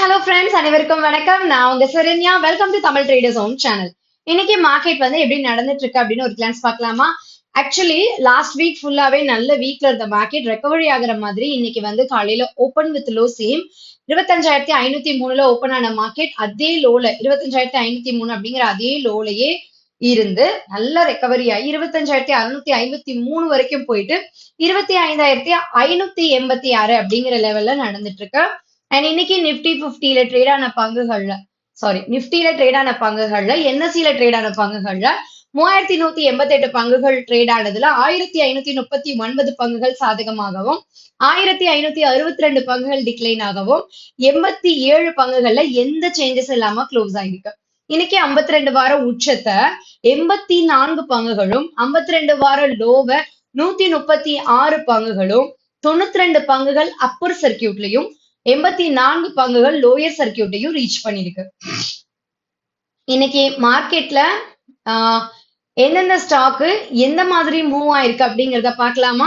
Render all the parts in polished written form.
Hello friends, அனைவருக்கும் வணக்கம். நான் உங்க Saranya. Welcome to Tamil traders own channel. இன்னைக்கு மார்க்கெட் வந்து எப்படி நடந்துட்டு இருக்கு அப்படின்னு ஒரு கிளான்ஸ் பார்க்கலாமா? ஆக்சுவலி லாஸ்ட் வீக் ஃபுல்லாவே நல்ல வீக்ல இருந்த மார்க்கெட் ரெக்கவரி ஆகுற மாதிரி இன்னைக்கு வந்து காலையில open with low same 25,503 open ஆன மார்க்கெட் அதே லோல 25,503 அப்படிங்கிற அதே லோலயே இருந்து நல்ல ரெக்கவரி ஆகி 25,653 வரைக்கும் போயிட்டு 25,586 அப்படிங்கிற லெவல்ல நடந்துட்டு இருக்கு. அண்ட் இன்னைக்கு நிப்டி 50ல ட்ரேட் ஆன பங்குகள்ல நிப்டில ட்ரேட் ஆன பங்குகள்ல என்எஸ்சில ட்ரேட் ஆன பங்குகள்ல 3188 பங்குகள் ட்ரேட் ஆனதுல 1539 பங்குகள் சாதகமாகவும் 1562 பங்குகள் டிக்ளைன் ஆகவும் 87 பங்குகள்ல எந்த சேஞ்சஸ் இல்லாம க்ளோஸ் ஆயிருக்கு. இன்னைக்கு 52 வார உச்சத்தை 84 பங்குகளும் 52 வார லோவ 136 பங்குகளும் 92 பங்குகள் அப்பர் சர்க்கியூட்லயும் 84 பங்குகள் லோயர் சர்க்கியூட்டையும் ரீச் பண்ணிருக்கு. இன்னைக்கு மார்க்கெட்ல எந்தெந்த ஸ்டாக்கு எந்த மாதிரி மூவ் ஆயிருக்கு அப்படிங்கறத பார்க்கலாமா?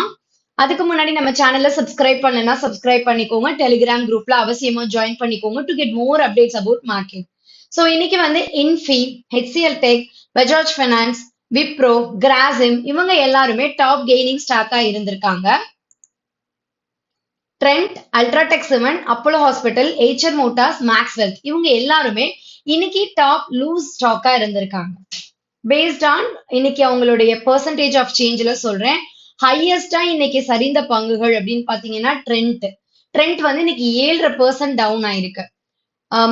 அதுக்கு முன்னாடி நம்ம சேனல்ல சப்ஸ்கிரைப் பண்ணலன்னா சப்ஸ்கிரைப் பண்ணிக்கோங்க. டெலிகிராம் குரூப்ல அவசியமா ஜாயின் பண்ணிக்கோங்க to get more updates about market. So இன்னைக்கு வந்து இன்ஃபி, ஹெச்சிஎல் டெக், பஜாஜ் ஃபைனான்ஸ், விப்ரோ, கிராசிம் இவங்க எல்லாருமே டாப் கெய்னிங் ஸ்டாக்கா இருந்திருக்காங்க. ட்ரெண்ட், அல்ட்ராடெக் சிமெண்ட், அப்போலோ ஹாஸ்பிட்டல், ஏச்சர் மோட்டார்ஸ், மேக்ஸ்வெல்த் இவங்க எல்லாருமே இன்னைக்கு டாப் லூஸ் ஸ்டாக்கா இருந்திருக்காங்க. பேஸ்ட் ஆன் இன்னைக்கு அவங்களுடைய பெர்சன்டேஜ் ஆஃப் சேஞ்ச்ல சொல்றேன். ஹையஸ்டா இன்னைக்கு சரிந்த பங்குகள் அப்படின்னு பாத்தீங்கன்னா ட்ரெண்ட் வந்து இன்னைக்கு 7% டவுன் ஆயிருக்கு.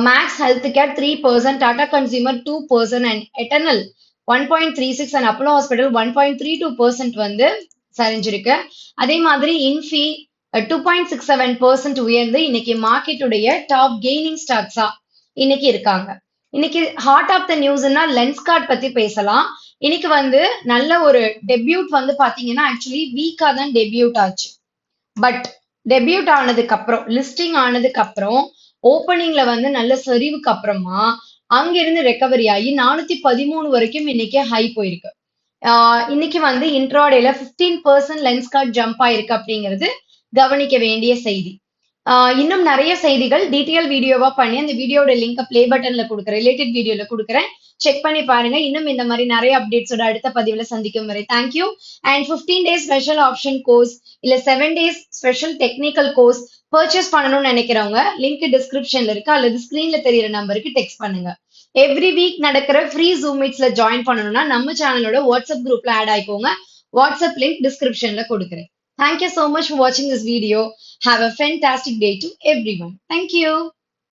Max health care 3%, Tata consumer 2% and Eternal 1.36 and Apollo hospital 1.32% வந்து சரிஞ்சிருக்கு. அதே மாதிரி இன்ஃபி 2.67% உயர்ந்து இன்னைக்கு மார்க்கெட்டுடைய டாப் கெய்னிங் ஸ்டாக்ஸா இன்னைக்கு இருக்காங்க. இன்னைக்கு ஹார்ட் ஆஃப் த நியூஸ்னா லென்ஸ்கார்ட் பத்தி பேசலாம். இன்னைக்கு வந்து நல்ல ஒரு டெபியூட் வந்து பாத்தீங்கன்னா ஆக்சுவலி வீக்கா தான் டெபியூட் ஆச்சு. பட் டெபியூட் ஆனதுக்கு அப்புறம் லிஸ்டிங் ஆனதுக்கு அப்புறம் ஓப்பனிங்ல வந்து நல்ல சரிவுக்கு அப்புறமா அங்கிருந்து ரெக்கவரி ஆகி 413 வரைக்கும் இன்னைக்கு ஹை போயிருக்கு. இன்னைக்கு வந்து இன்ட்ராடேல 15% லென்ஸ்கார்ட் ஜம்ப் ஆயிருக்கு அப்படிங்கிறது கவனிக்க வேண்டிய செய்தி. இன்னும் நிறைய செய்திகள் டீட்டெயில் வீடியோவா பண்ணி அந்த வீடியோட லிங்க் பிளே பட்டன்ல கொடுக்குறேன், ரிலேட்டட் வீடியோல கொடுக்குறேன், செக் பண்ணி பாருங்க. இன்னும் இந்த மாதிரி நிறைய அப்டேட்ஸோட அடுத்த பதிவுல சந்திக்கும் வரை thank you. And 15 days special option course இல்ல 7 days special technical course purchase பண்ணணும்னு நினைக்கிறவங்க லிங்க் டிஸ்கிரிப்ஷன்ல இருக்கு அல்லது ஸ்கிரீன்ல தெரியுற நம்பருக்கு டெக்ஸ்ட் பண்ணுங்க. எவ்ரி வீக் நடக்கிற ஃப்ரீ ஜூம் மீட்ஸ்ல ஜாயின் பண்ணணும்னா நம்ம சேனலோட வாட்ஸ்அப் குரூப்ல ஆட் ஆயிக்கோங்க. வாட்ஸ்அப் லிங்க் டிஸ்கிரிப்ஷன்ல கொடுக்குறேன். Thank you so much for watching this video. Have a fantastic day to everyone. Thank you.